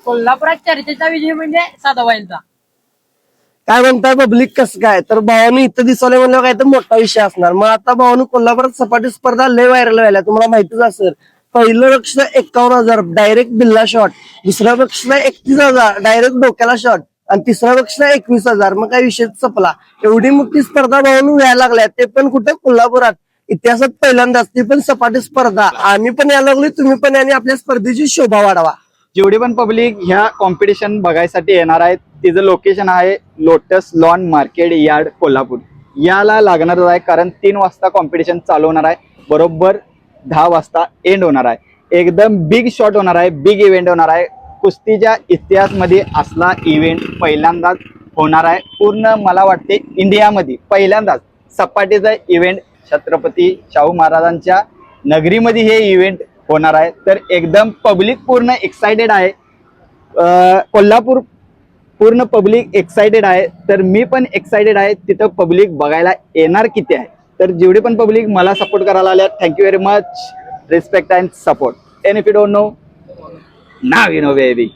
कोल्हापुरात चर्चेचा विजय म्हणजे सदाबाईंचा. काय म्हणताय पब्लिक कसं काय? तर भावानं इथं दिसवले म्हणलं काय तर मोठा विषय असणार. मग आता भावानं कोल्हापुरात सपाटी स्पर्धा लय व्हायरल व्हायला, तुम्हाला माहितीच असेल. पहिलं बक्षीस 51,000 डायरेक्ट बिल्ला शॉट, दुसऱ्या बक्षीस 31,000 डायरेक्ट डोक्याला शॉट आणि तिसऱ्या बक्षीस 21,000. मग काय विषय संपला. एवढी मोठी स्पर्धा भावानं व्हायला लागल्या, ते पण कुठे कोल्हापुरात. इतिहासात पहिल्यांदाच, ती पण सपाटी स्पर्धा. आम्ही पण यायला लागलो, तुम्ही पण आणि आपल्या स्पर्धेची शोभा वाढवा. जेवढी पण पब्लिक ह्या कॉम्पिटिशन बघायसाठी येणार आहेत, तिचं लोकेशन आहे lotus lawn market yard Kolhapur. याला लागणारच आहे, कारण 3 वाजता कॉम्पिटिशन चालू होणार आहे, बरोबर 10 वाजता एंड होणार आहे. एकदम बिग शॉट होणार आहे, बिग इव्हेंट होणार आहे. कुस्तीच्या इतिहासमध्ये असला इव्हेंट पहिल्यांदाच होणार आहे. पूर्ण मला वाटते इंडियामध्ये पहिल्यांदाच सपाटीचा इव्हेंट छत्रपती शाहू महाराजांच्या नगरीमध्ये हे इव्हेंट होणार आहे. तर एकदम पब्लिक पूर्ण एक्साइटेड आहे. कोल्हापूर पूर्ण पब्लिक एक्साइटेड आहे. तर मी पण एक्साइटेड आहे. तिथं पब्लिक बघायला येणार किती आहे. तर जेवढी पण पब्लिक मला सपोर्ट करायला आल्या, thank you very much. Respect and support. End if you don't know, now you know baby.